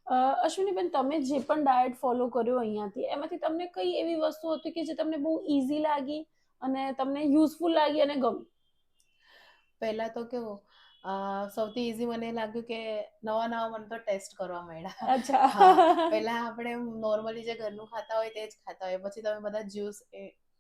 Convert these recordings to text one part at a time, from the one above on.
અશ્વિનીબેન, તમે જે પણ ડાયટ ફોલો કર્યો અહીંયાથી, એમાંથી તમને કઈ એવી વસ્તુ હતી કે જે તમને બહુ ઈઝી લાગી અને તમને યુઝફુલ લાગી અને ગમી? પહેલા તો કેવું, સૌથી ઈઝી મને લાગ્યું કે નવા નવા મને તો ટેસ્ટ કરવા માંડ્યા. અચ્છા. હા, પહેલા આપણે નોર્મલી જે ઘરનું ખાતા હોય તે જ ખાતા હોય, પછી તમે બધા જ્યુસ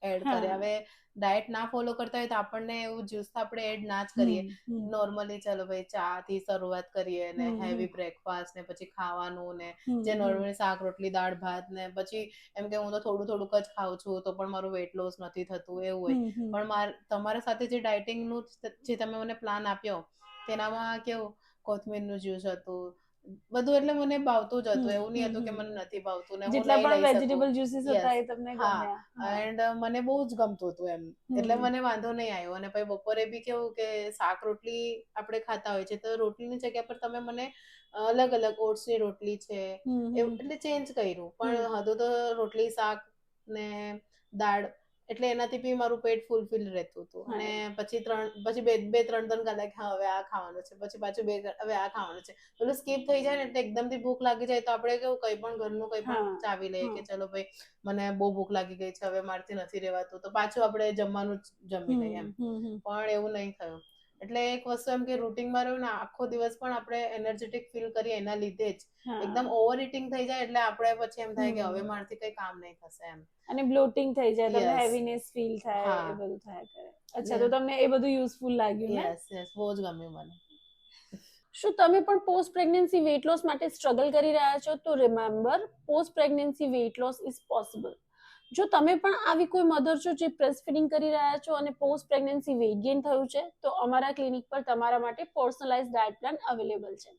એડ કરે. હા. હવે ડાયટ ના ફોલો કરતા હોય તો આપણને એવું જ્યુસ તો આપણે એડ ના જ કરીએ. હમ હમ નોર્મલી ચલો ભાઈ ચા થી શરૂઆત કરીએ ને હમ હમ હેવી બ્રેકફાસ્ટ ને પછી ખાવાનું ને હમ જે હમ નોર્મલી શાક રોટલી દાળ ભાત ને પછી એમ કે હું તો થોડું થોડુંક જ ખાઉં છું તો પણ મારું વેટ લોસ નથી થતું એવું હોય. હમ હમ પણ તમારા સાથે જે ડાયટિંગનું જે તમે મને પ્લાન આપ્યો તેનામાં કેવું કોથમીરનું જ્યુસ હતું બધું, એટલે મને ભાવતું જ હતું, એવું નહીં હતું કે હમ. મને નથી ભાવતું ને હું જેટલા નહીં પણ લઈ શકું. વેજીટેબલ જ્યુસીસ હતા યસ. એ તમને હા, ગમ્યા? હા. એન્ડ મને બહુ જ ગમતું હતું એમ, એટલે હમ મને વાંધો નહીં આવ્યો. અને પછી બપોરે બી કેવું કે શાક રોટલી આપણે ખાતા હોય છે તો રોટલીની જગ્યા પર તમે મને અલગ અલગ ઓટ્સની રોટલી છે હમ એવું હમ એટલે ચેન્જ કર્યું, હમ પણ હતું તો રોટલી શાક ને દાળ, એટલે એનાથી બી મારું પેટ ફૂલફિલ રહેતું હતું. હા. અને પછી બે ત્રણ કલાક હવે આ ખાવાનું છે, પછી પાછું હવે આ ખાવાનું છે, પેલું સ્કીપ થઈ જાય ને એટલે એકદમથી ભૂખ લાગી જાય તો આપણે કેવું કંઈ પણ ઘરનું કંઈ પણ હા ચાવી લઈએ હા. કે ચલો ભાઈ મને બહુ ભૂખ લાગી ગઈ છે, હવે મારથી નથી રહેવાતું, તો પાછું આપણે જમવાનું જ જમી લઈએ એમ. હમ. પણ એવું નહીં થયું. એટલે એક વસ્તુ એમ કે રૂટિનમાં રહ્યું ને આખો દિવસ પણ આપણે એનર્જેટિક ફીલ કરીએ એના લીધે જ. એકદમ હા. ઓવર ઇટિંગ થઈ જાય એટલે આપણે પછી એમ થાય કે હવે હમ. મારથી કંઈ કામ નહીં થશે એમ. અને બ્લોટિંગ થઈ જાય, તમને યસ. હેવીનેસ ફીલ થાય, હા. એ બધું થાય કરે. ને અચ્છા, તો તમને એ બધું યુઝફુલ લાગ્યું ને? યસ યસ, બહુ જ ગમ્યું મને. શું તમે પણ પોસ્ટ પ્રેગ્નન્સી વેટ લોસ માટે સ્ટ્રગલ કરી રહ્યા છો? તો remember, post pregnancy weight loss is possible. જો તમે પણ આવી કોઈ મધર છો જે બ્રેસ્ટ ફીડિંગ કરી રહ્યા છો અને પોસ્ટ પ્રેગ્નન્સી વેટ ગેઇન થયું છે, તો અમારા ક્લિનિક પર તમારા માટે પર્સનલાઇઝ ડાયટ પ્લાન અવેલેબલ છે.